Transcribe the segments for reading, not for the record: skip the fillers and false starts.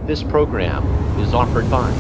This program is offered by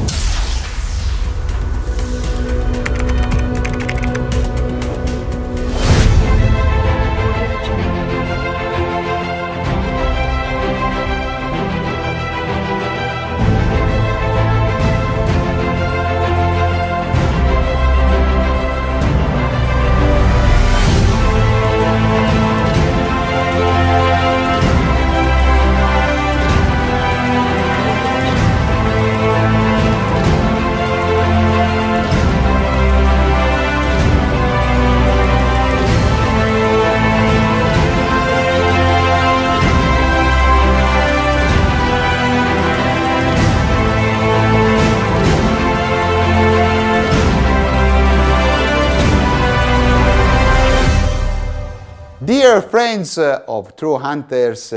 Dear friends of True Hunters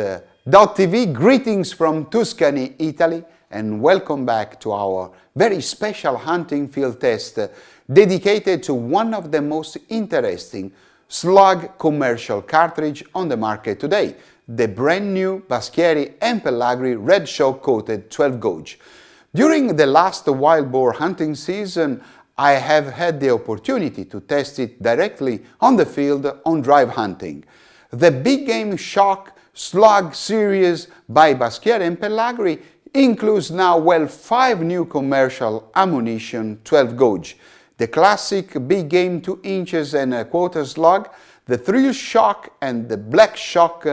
.tv, greetings from Tuscany, Italy, and welcome back to our very special hunting field test dedicated to one of the most interesting slug commercial cartridge on the market today, the brand new Baschieri Pellagri red shock coated 12 gauge. During the last wild boar hunting season, I have had the opportunity to test it directly on the field on drive hunting. The Big Game Shock Slug series by Baschieri Pellagri includes now 5 new commercial ammunition 12 gauge. The classic Big Game 2 inches and a quarter slug, the Thrill Shock and the Black Shock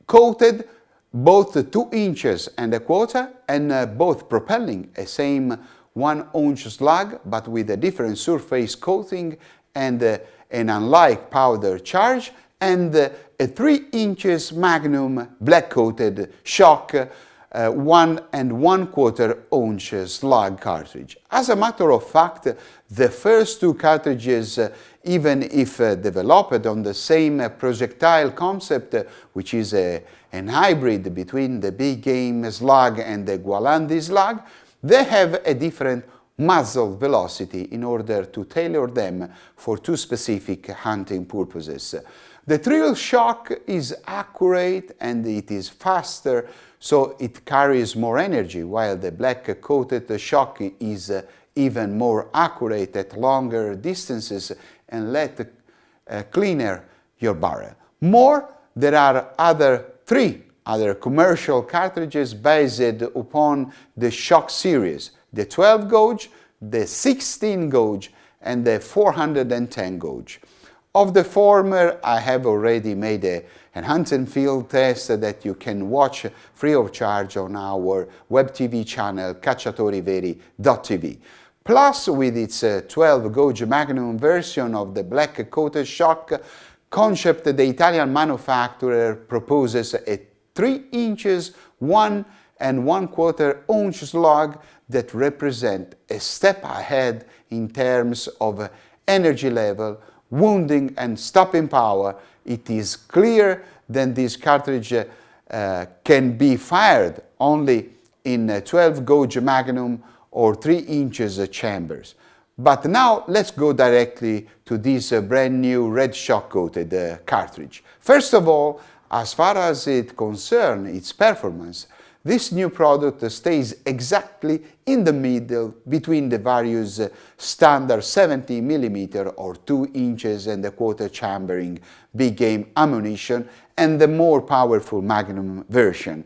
coated, both 2 inches and a quarter, and both propelling a same 1 ounce slug, but with a different surface coating and an unlike powder charge, and a 3 inches Magnum black coated shock 1 1/4 ounce slug cartridge. As a matter of fact, the first 2 cartridges, even if developed on the same projectile concept, which is an hybrid between the Big Game slug and the Gualandi slug, they have a different muzzle velocity in order to tailor them for 2 specific hunting purposes. The Thrill Shock is accurate and it is faster, so it carries more energy, while the black coated shock is even more accurate at longer distances and let cleaner your barrel. More, there are 3 other commercial cartridges based upon the Shock series, the 12 gauge, the 16 gauge, and the 410 gauge. Of the former, I have already made an hunting field test that you can watch free of charge on our web TV channel cacciatoriveri.tv. Plus, with its 12 gauge Magnum version of the black coated shock concept, the Italian manufacturer proposes a 3 inches 1 1/4 ounce slug that represent a step ahead in terms of energy level, wounding and stopping power. It is clear that this cartridge can be fired only in 12 gauge Magnum or 3 inches chambers. But now let's go directly to this brand new red shock coated cartridge. First of all, as far as it concerns its performance, this new product stays exactly in the middle between the various standard 70 mm or 2 inches and a quarter chambering Big Game ammunition and the more powerful Magnum version,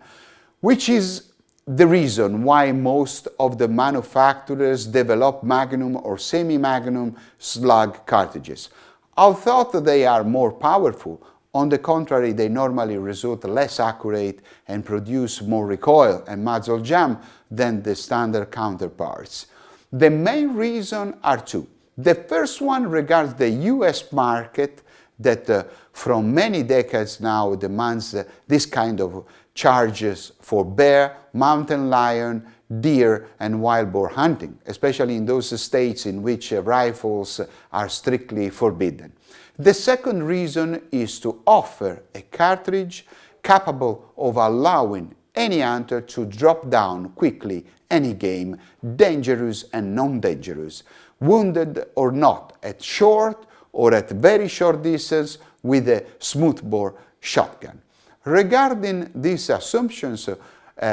which is the reason why most of the manufacturers develop Magnum or semi-Magnum slug cartridges. Although they are more powerful, on the contrary, they normally result less accurate and produce more recoil and muzzle jam than the standard counterparts. The main reasons are 2. The first one regards the US market that from many decades now demands this kind of charges for bear, mountain lion, deer and wild boar hunting, especially in those states in which rifles are strictly forbidden. The second reason is to offer a cartridge capable of allowing any hunter to drop down quickly any game, dangerous and non-dangerous, wounded or not, at short or at very short distance with a smoothbore shotgun. Regarding these assumptions,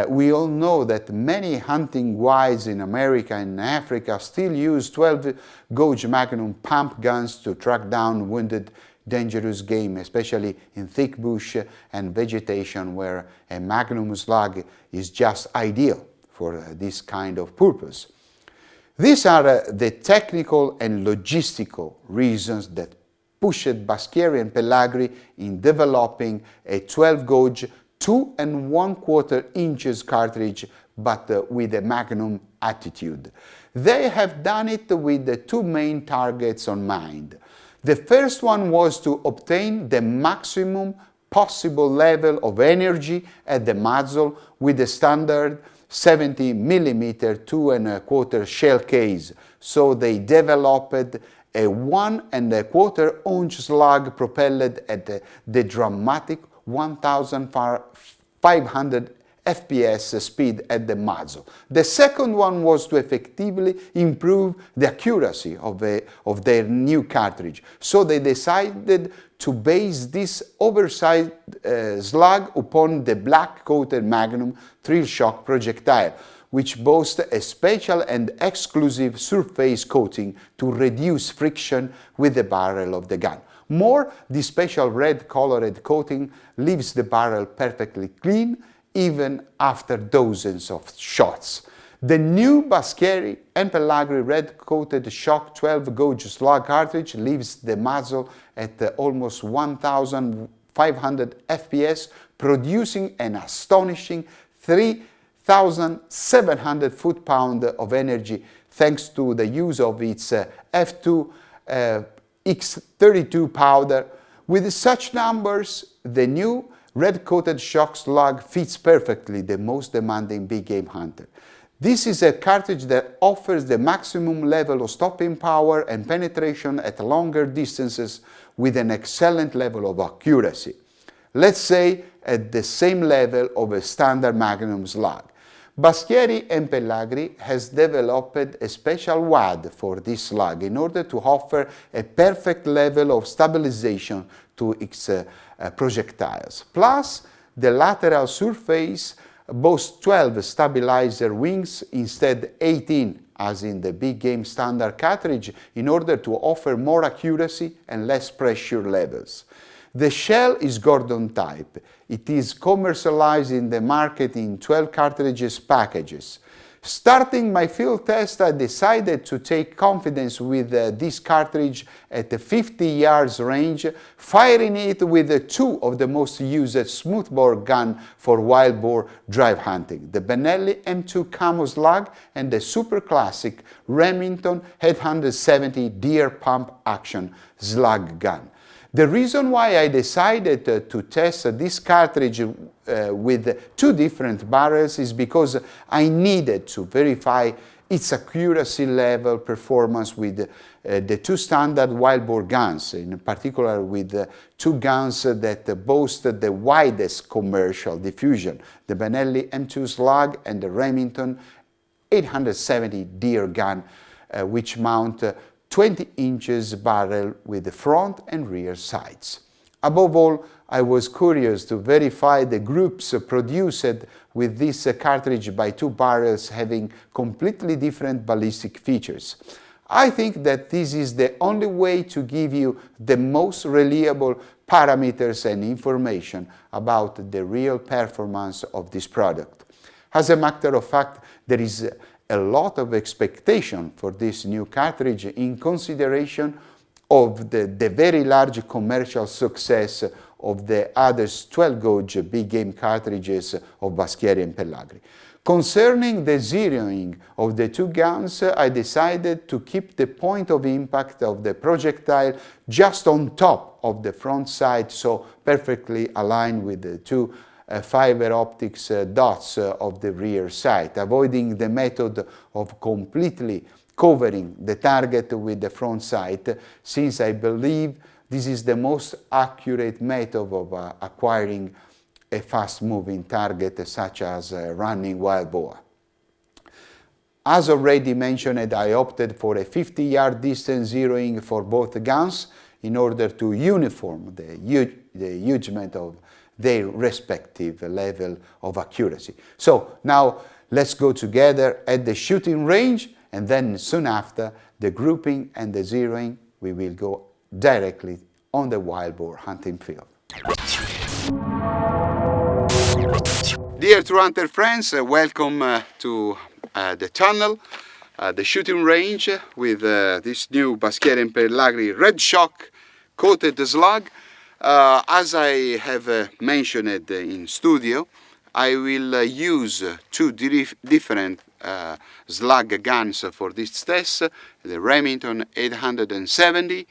We all know that many hunting guides in America and Africa still use 12-gauge Magnum pump guns to track down wounded, dangerous game, especially in thick bush and vegetation where a Magnum slug is just ideal for this kind of purpose. These are the technical and logistical reasons that pushed Baschieri and Pellagri in developing a 12-gauge 2 1/4 inches cartridge, but with a Magnum attitude. They have done it with the two main targets on mind. The first one was to obtain the maximum possible level of energy at the muzzle with the standard 70mm 2 1/4 shell case, so they developed a 1 1/4 ounce slug propelled at the dramatic 1500 FPS speed at the muzzle. The second one was to effectively improve the accuracy of their new cartridge, so they decided to base this oversized slug upon the black-coated Magnum thrill shock projectile, which boasts a special and exclusive surface coating to reduce friction with the barrel of the gun. More, the special red-colored coating leaves the barrel perfectly clean even after dozens of shots. The new Baschieri and Pellagri red-coated shock 12-gauge slug cartridge leaves the muzzle at almost 1500 FPS, producing an astonishing 3,700 foot-pounds of energy thanks to the use of its F2 X32 powder. With such numbers, the new red-coated shock slug fits perfectly the most demanding big game hunter. This is a cartridge that offers the maximum level of stopping power and penetration at longer distances with an excellent level of accuracy. Let's say at the same level of a standard Magnum slug. Baschieri and Pellagri has developed a special wad for this slug in order to offer a perfect level of stabilization to its projectiles. Plus, the lateral surface boasts 12 stabilizer wings instead 18 as in the big game standard cartridge in order to offer more accuracy and less pressure levels. The shell is Gordon type. It is commercialized in the market in 12 cartridges packages. Starting my field test, I decided to take confidence with this cartridge at the 50 yards range, firing it with two of the most used smoothbore gun for wild boar drive hunting, the Benelli M2 Camo Slug and the super classic Remington 870 Deer Pump Action Slug gun. The reason why I decided to test this cartridge with two different barrels is because I needed to verify its accuracy level performance with the two standard wild boar guns, in particular with two guns that boast the widest commercial diffusion, the Benelli M2 Slug and the Remington 870 Deer gun, which mount 20 inches barrel with the front and rear sights. Above all, I was curious to verify the groups produced with this cartridge by two barrels having completely different ballistic features. I think that this is the only way to give you the most reliable parameters and information about the real performance of this product. As a matter of fact, there is a lot of expectation for this new cartridge in consideration of the very large commercial success of the other 12-gauge big game cartridges of Baschieri and Pellagri. Concerning the zeroing of the two guns, I decided to keep the point of impact of the projectile just on top of the front sight, so perfectly aligned with the two fiber optics dots of the rear sight, avoiding the method of completely covering the target with the front sight, since I believe this is the most accurate method of acquiring a fast-moving target such as a running wild boar. As already mentioned, I opted for a 50-yard distance zeroing for both guns in order to uniform the judgment of their respective level of accuracy. So now let's go together at the shooting range, and then soon after the grouping and the zeroing, we will go directly on the wild boar hunting field. Dear True Hunter friends, welcome to the channel, the shooting range with this new Baschieri Pellagri Red Shock coated slug. As I have mentioned in studio, I will use two different slug guns for this test, the Remington 870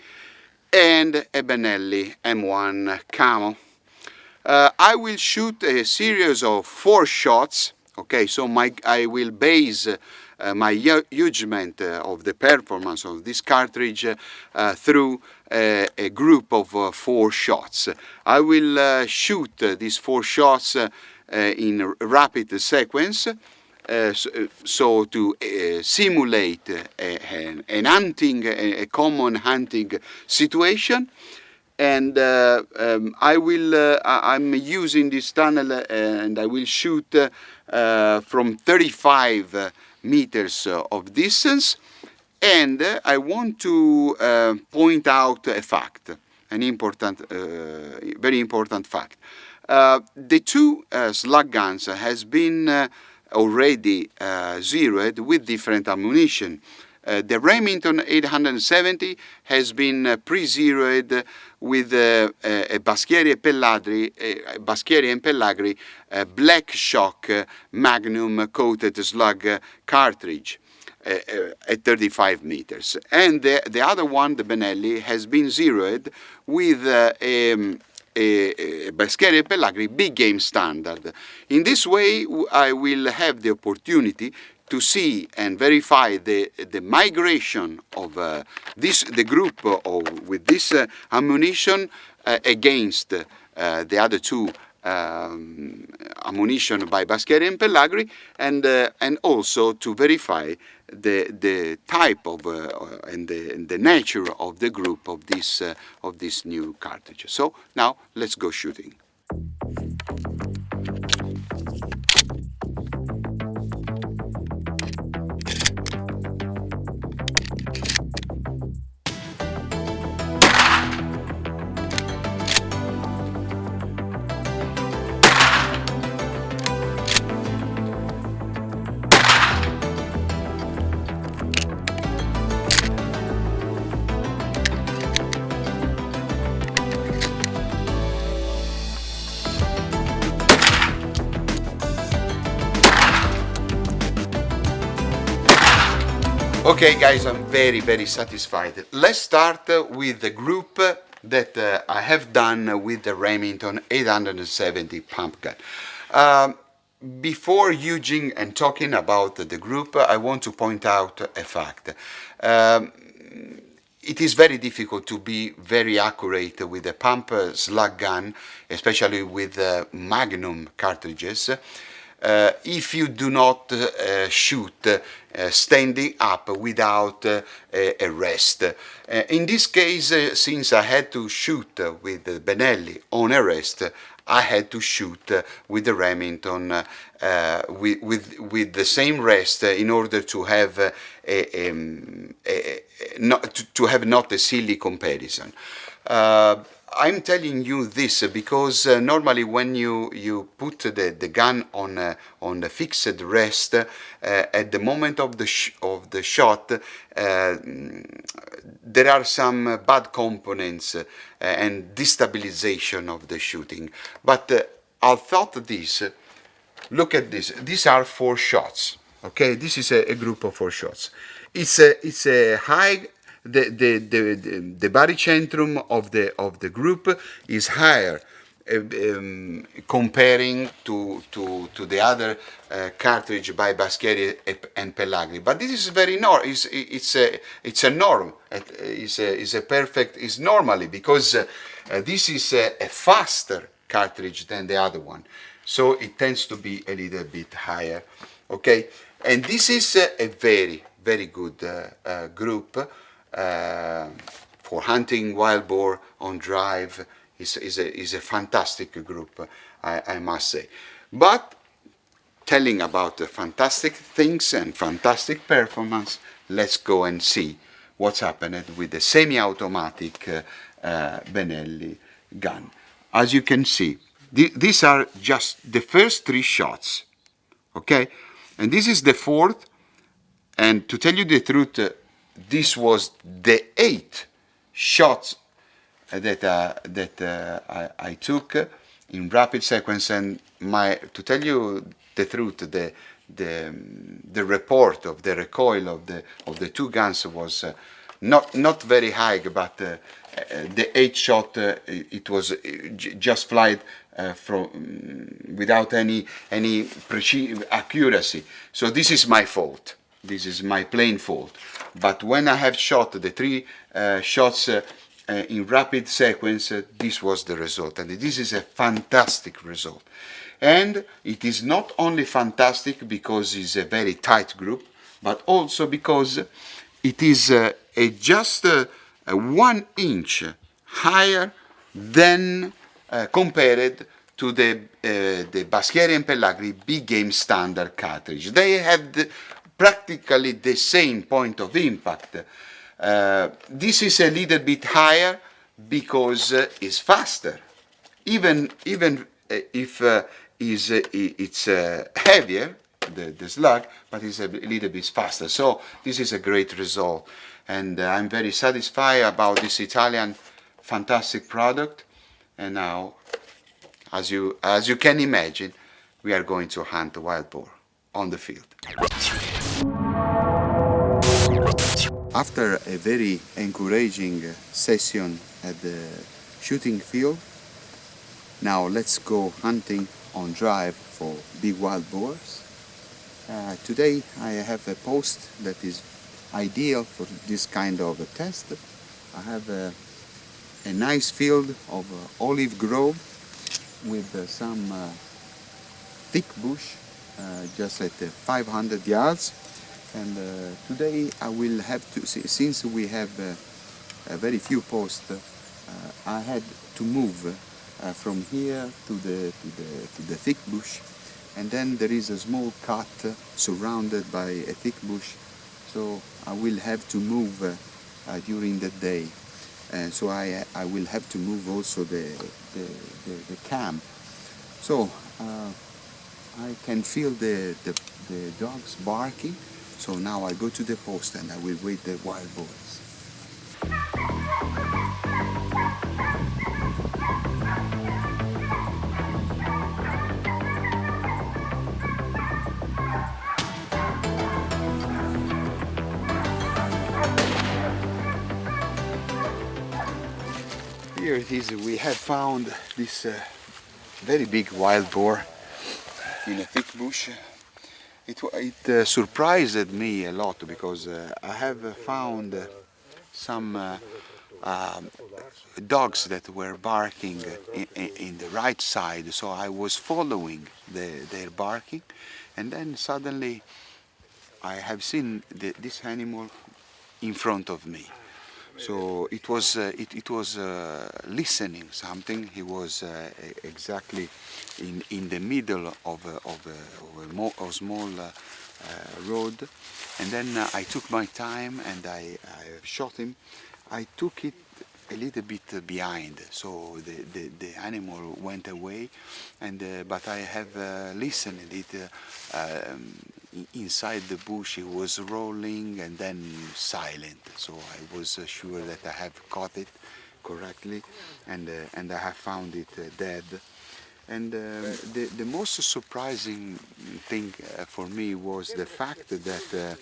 and a Benelli M1 Camo. I will shoot a series of 4 shots. Okay, so I will base my judgment of the performance of this cartridge through a group of 4 shots. I will shoot these 4 shots in rapid sequence, so to simulate a common hunting situation. And I'm using this tunnel, and I will shoot from 35 meters of distance. And I want to point out a fact, an important, very important fact. The two slug guns has been already zeroed with different ammunition. The Remington 870 has been pre-zeroed with a Baschieri Pellagri Black Shock Magnum coated slug cartridge at 35 meters. And the other one, the Benelli, has been zeroed with a Baschieri Pellagri big game standard. In this way, I will have the opportunity to see and verify the migration of the group with this ammunition against the other two ammunition by Baschieri and Pellagri, and also to verify the type of and the nature of the group of this new cartridge. So now let's go shooting. Okay guys, I'm very satisfied. Let's start with the group that I have done with the Remington 870 pump gun. Before using and talking about the group, I want to point out a fact. It is very difficult to be very accurate with a pump slug gun, especially with Magnum cartridges, if you do not shoot standing up without a rest. In this case, since I had to shoot with the Benelli on a rest, I had to shoot with the Remington with the same rest in order to have not a silly comparison. I'm telling you this because normally when you put the gun on the fixed rest at the moment of the shot, there are some bad components and destabilization of the shooting. But I thought this. Look at this. These are 4 shots. Okay, this is a group of 4 shots. It's a high. The barycentrum of the group is higher comparing to the other cartridge by Baschieri and Pellagri. But this is very normal. It's a norm. It's normally because this is a faster cartridge than the other one, so it tends to be a little bit higher. Okay, and this is a very good group for hunting wild boar on drive is a fantastic group, I must say. But telling about the fantastic things and fantastic performance, let's go and see what's happened with the semi-automatic Benelli gun. As you can see, these are just the first 3 shots, okay? And this is the 4th, and to tell you the truth, this was the 8th shots that I took in rapid sequence. And to tell you the truth, the report of the recoil of the 2 guns was not very high, but the 8th shot it was just flight from without any accuracy. So this is my fault. This is my plain fault. But when I have shot the 3 shots in rapid sequence, this was the result, and this is a fantastic result. And it is not only fantastic because it's a very tight group, but also because it is just 1 inch higher than compared to the Baschieri Pellagri big game standard cartridge. They have practically the same point of impact. This is a little bit higher because it's faster, even if it's heavier, the slug, but it's a little bit faster. So this is a great result, and I'm very satisfied about this Italian fantastic product. And now, as you can imagine, we are going to hunt wild boar on the field. After a very encouraging session at the shooting field, now let's go hunting on drive for big wild boars. Today I have a post that is ideal for this kind of a test. I have a nice field of olive grove with some thick bush just at 500 yards. And today I will have to, since we have very few posts, I had to move from here to the thick bush, and then there is a small cut surrounded by a thick bush, so I will have to move during the day. So I will have to move also the camp. So I can feel the dogs barking. So now I go to the post and I will wait the wild boars. Here it is. We have found this very big wild boar in a thick bush. It surprised me a lot because I have found some dogs that were barking in the right side, so I was following their barking, and then suddenly I have seen this animal in front of me. So it was listening something. He was exactly in the middle of a small road, and then I took my time and I shot him. I took it a little bit behind, so the animal went away, and but I have listened it. Inside the bush, it was rolling and then silent, so I was sure that I have caught it correctly, and I have found it dead. And the most surprising thing for me was the fact that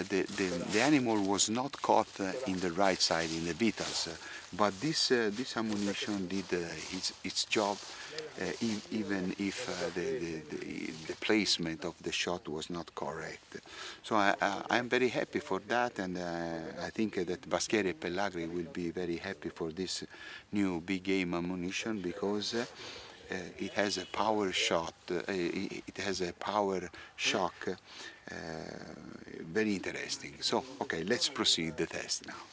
the animal was not caught in the right side in the vitals, but this ammunition did its job, even if the placement of the shot was not correct. So I'm very happy for that, and I think that Baschieri Pellagri will be very happy for this new big game ammunition, because it has a power shot, it has a power shock, very interesting. So, okay, let's proceed the test now.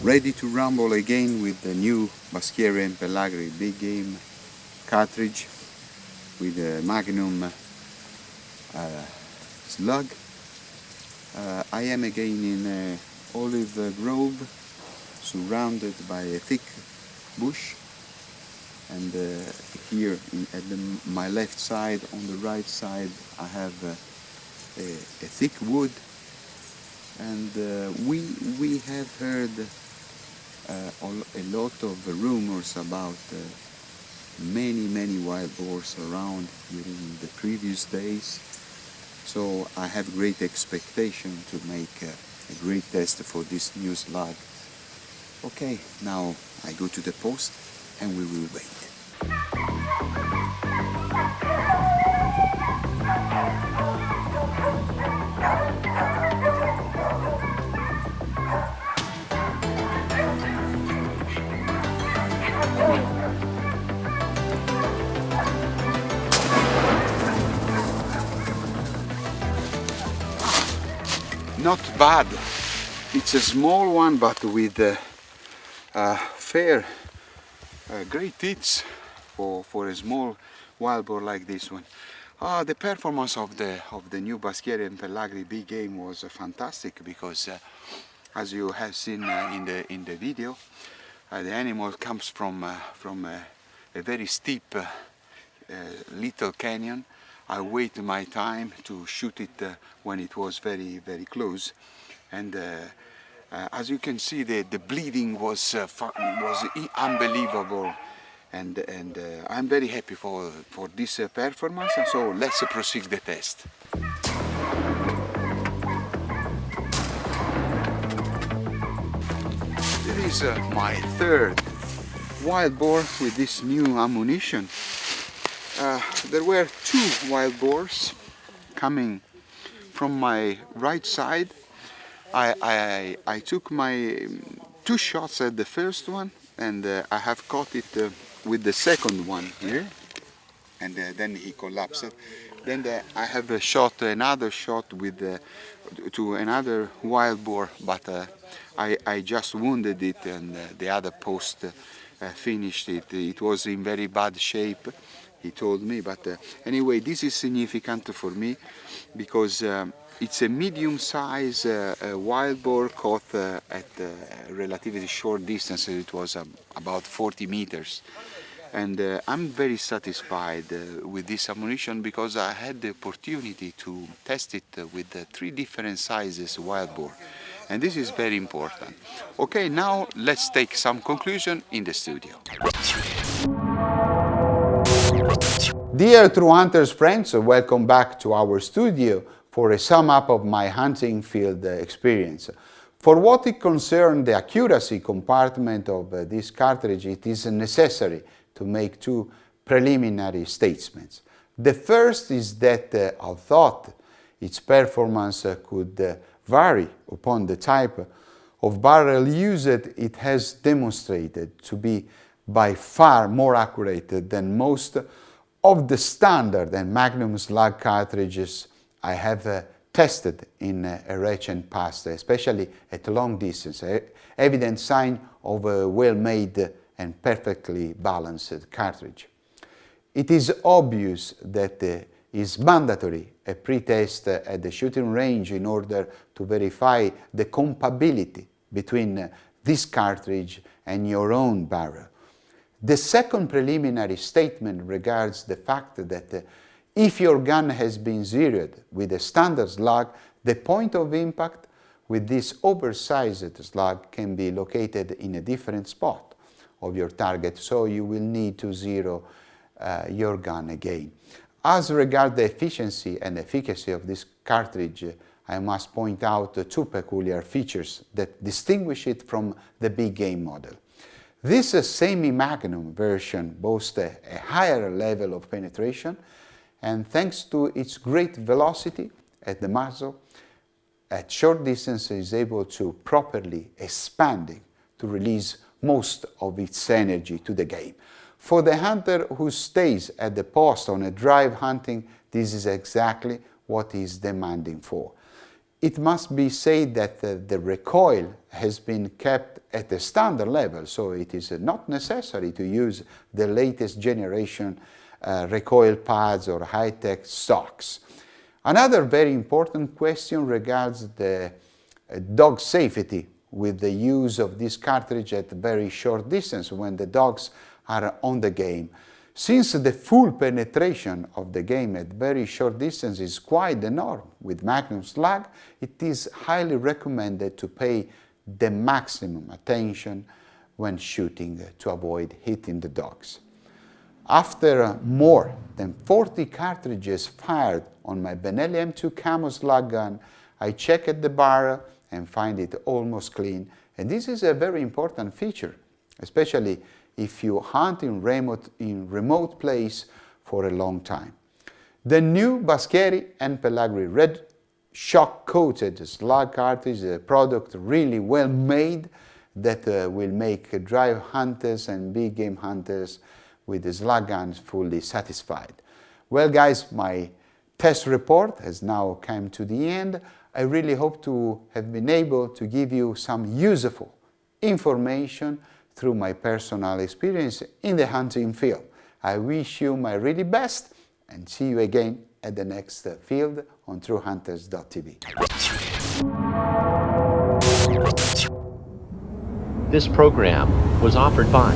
Ready to rumble again with the new Baschieri Pellagri big game cartridge with a Magnum slug. I am again in a olive grove surrounded by a thick bush, and here my left side, on the right side, I have a thick wood, and we have heard a lot of rumors about many wild boars around during the previous days, so I have great expectation to make a great test for this new slug. Okay, now I go to the post and we will wait. Not bad. It's a small one, but with fair, great hits for a small wild boar like this one. The performance of the new Baschieri Pellagri big game was fantastic, because as you have seen in the video, the animal comes from a very steep little canyon. I waited my time to shoot it when it was very close, and as you can see, the bleeding was unbelievable, and I'm very happy for this performance. And so let's proceed the test. This is my third wild boar with this new ammunition. There were two wild boars coming from my right side. I took my two shots at the first one, and I have caught it with the second one here, and then he collapsed. Then I have shot another shot with to another wild boar, but I just wounded it, and the other post finished it. It was in very bad shape, he told me, but anyway, this is significant for me, because it's a medium-size wild boar caught at a relatively short distance. It was about 40 meters, and I'm very satisfied with this ammunition, because I had the opportunity to test it with 3 different sizes wild boar, and this is very important. Okay, now let's take some conclusion in the studio. Dear True Hunters friends, welcome back to our studio for a sum up of my hunting field experience. For what it concerns the accuracy compartment of this cartridge, it is necessary to make 2 preliminary statements. The first is that although its performance could vary upon the type of barrel used, it has demonstrated to be by far more accurate than most of the standard and Magnum slug cartridges I have tested in a recent past, especially at long distance, evident sign of a well-made and perfectly balanced cartridge. It is obvious that it is mandatory a pre-test at the shooting range in order to verify the compatibility between this cartridge and your own barrel. The second preliminary statement regards the fact that if your gun has been zeroed with a standard slug, the point of impact with this oversized slug can be located in a different spot of your target, so you will need to zero your gun again. As regards the efficiency and efficacy of this cartridge, I must point out 2 peculiar features that distinguish it from the big game model. This semi-magnum version boasts a higher level of penetration, and thanks to its great velocity at the muzzle, at short distance is able to properly expanding to release most of its energy to the game. For the hunter who stays at the post on a drive hunting, this is exactly what he is demanding for. It must be said that the recoil has been kept at the standard level, so it is not necessary to use the latest generation recoil pads or high-tech stocks. Another very important question regards the dog safety with the use of this cartridge at very short distance when the dogs are on the game. Since the full penetration of the game at very short distance is quite the norm with Magnum slug, it is highly recommended to pay the maximum attention when shooting to avoid hitting the dogs. After more than 40 cartridges fired on my Benelli M2 Camo slug gun, I checked the barrel and find it almost clean, and this is a very important feature, especially if you hunt in remote place for a long time. The new Baschieri and Pellagri red shock-coated slug cartridge is a product really well made that will make dry hunters and big game hunters with the slug guns fully satisfied. Well guys, my test report has now come to the end. I really hope to have been able to give you some useful information through my personal experience in the hunting field. I wish you my really best and see you again at the next field on truehunters.tv. This program was offered by